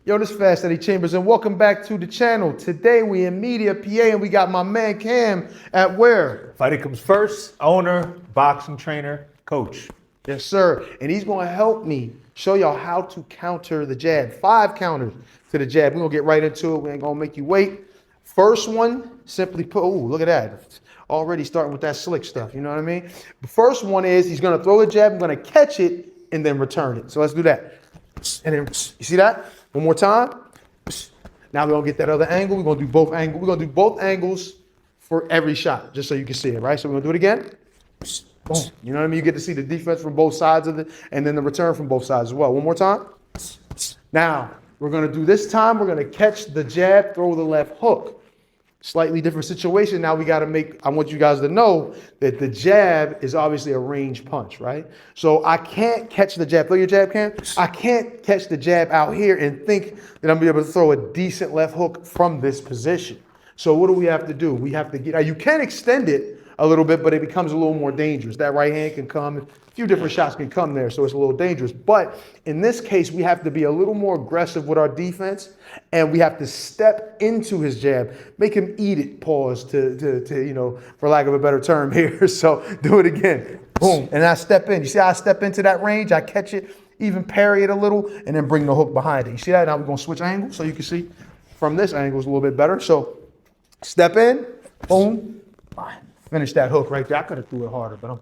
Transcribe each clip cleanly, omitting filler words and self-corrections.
Yo, this is Fast Eddie Chambers, and welcome back to the channel. Today we in Media, PA, and we got my man Cam at where? Fighting Comes First, owner, boxing trainer, coach. Yes, sir. And he's going to help me show y'all how to counter the jab. 5 counters to the jab. We're going to get right into it. We ain't going to make you wait. First one, simply put, ooh, look at that. Already starting with that slick stuff, you know what I mean? The first one is he's going to throw the jab, I'm going to catch it, and then return it. So let's do that. And then, you see that? One more time. Now we're gonna get that other angle. We're gonna do both angles. We're gonna do both angles for every shot, just so you can see it, right? So we're gonna do it again. Boom. You know what I mean? You get to see the defense from both sides of it, and then the return from both sides as well. One more time. Now we're gonna do this time. We're gonna catch the jab, throw the left hook. Slightly different situation. Now we got to make, I want you guys to know that the jab is obviously a range punch, right? So I can't catch the jab. Throw your jab, Cam. I can't catch the jab out here and think that I'm going to be able to throw a decent left hook from this position. So what do we have to do? We have to get, now you can extend it a little bit, but it becomes a little more dangerous. That right hand can come, a few different shots can come there, so it's a little dangerous. But in this case, we have to be a little more aggressive with our defense, and we have to step into his jab, make him eat it, pause, to you know, for lack of a better term here. So do it again, boom, and I step in. You see how I step into that range? I catch it, even parry it a little, and then bring the hook behind it. You see that? Now we're gonna switch angles so you can see from this angle is a little bit better. So step in, boom, fine. Finish that hook right there. I could have threw it harder, but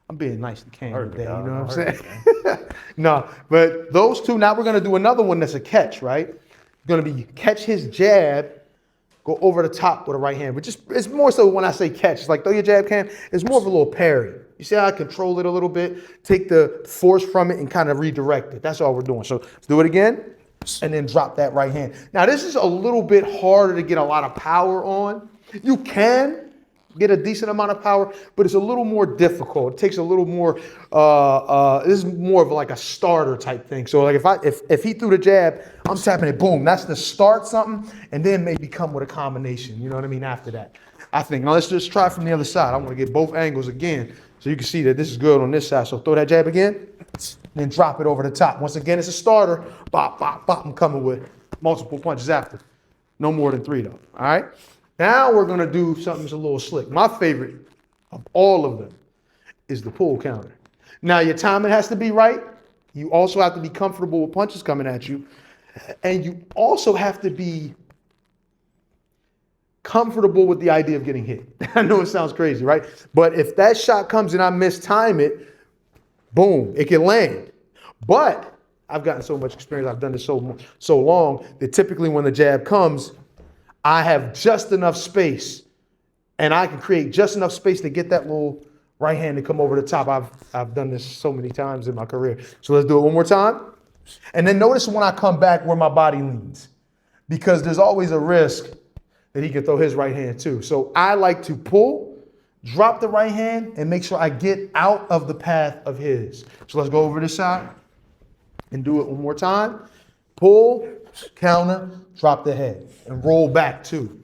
I'm being nice to Cam today, you know what I'm saying? No, but those two, now we're gonna do another one that's a catch, right? Gonna be catch his jab, go over the top with a right hand. But just, it's more so when I say catch, it's like throw your jab, Cam, it's more of a little parry. You see how I control it a little bit, take the force from it and kind of redirect it. That's all we're doing. So let's do it again, and then drop that right hand. Now this is a little bit harder to get a lot of power on. You can get a decent amount of power, but it's a little more difficult. It takes a little more, this is more of like a starter type thing. So like if he threw the jab, I'm tapping it, boom, that's the start something, and then maybe come with a combination, you know what I mean, after that. I think, now let's just try from the other side. I want to get both angles again, so you can see that this is good on this side. So throw that jab again, then drop it over the top. Once again, it's a starter, bop, bop, bop, I'm coming with multiple punches after. No more than 3 though, all right? Now we're gonna do something that's a little slick. My favorite of all of them is the pull counter. Now your timing has to be right. You also have to be comfortable with punches coming at you. And you also have to be comfortable with the idea of getting hit. I know it sounds crazy, right? But if that shot comes and I mistime it, boom, it can land. But I've gotten so much experience, I've done this so long, that typically when the jab comes, I have just enough space, and I can create just enough space to get that little right hand to come over the top. I've done this so many times in my career. So let's do it one more time. And then notice when I come back where my body leans, because there's always a risk that he can throw his right hand too. So I like to pull, drop the right hand, and make sure I get out of the path of his. So let's go over this side and do it one more time. Pull, counter, drop the head, and roll back too.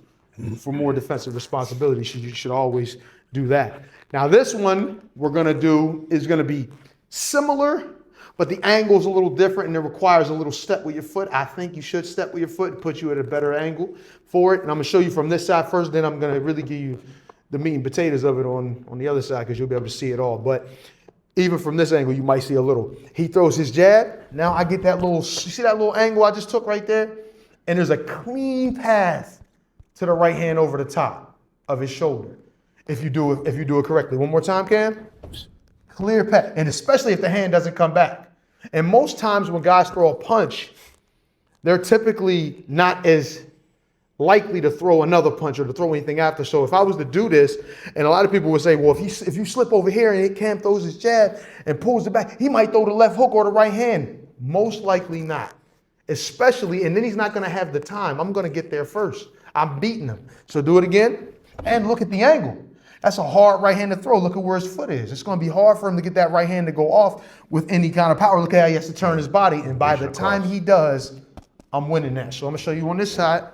For more defensive responsibility, you should always do that. Now this one we're gonna do is gonna be similar, but the angle's a little different and it requires a little step with your foot. I think you should step with your foot and put you at a better angle for it. And I'm gonna show you from this side first, then I'm gonna really give you the meat and potatoes of it on the other side, because you'll be able to see it all. But even from this angle, you might see a little. He throws his jab. Now I get that little, you see that little angle I just took right there? And there's a clean path to the right hand over the top of his shoulder. If you do it correctly. One more time, Cam. Clear path. And especially if the hand doesn't come back. And most times when guys throw a punch, they're typically not as likely to throw another punch or to throw anything after. So if I was to do this, and a lot of people would say, well, if you slip over here and Cam throws his jab and pulls it back, he might throw the left hook or the right hand. Most likely not. Especially, and then he's not gonna have the time. I'm gonna get there first. I'm beating him. So do it again, and look at the angle. That's a hard right hand to throw. Look at where his foot is. It's gonna be hard for him to get that right hand to go off with any kind of power. Look at how he has to turn his body, and by the time he does, I'm winning that. So I'm gonna show you on this side.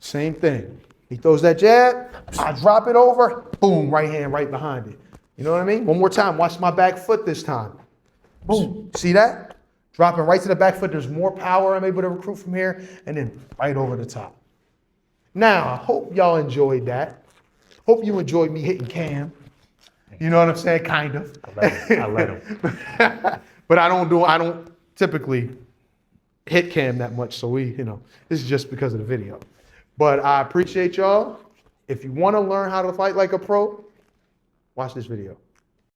Same thing. He throws that jab, I drop it over, boom, right hand right behind it. You know what I mean? One more time, watch my back foot this time. Boom, see that? Dropping right to the back foot. There's more power I'm able to recruit from here. And then right over the top. Now, I hope y'all enjoyed that. Hope you enjoyed me hitting Cam. You know what I'm saying? Kind of. I let him. But I don't typically hit Cam that much. So this is just because of the video. But I appreciate y'all. If you want to learn how to fight like a pro, watch this video.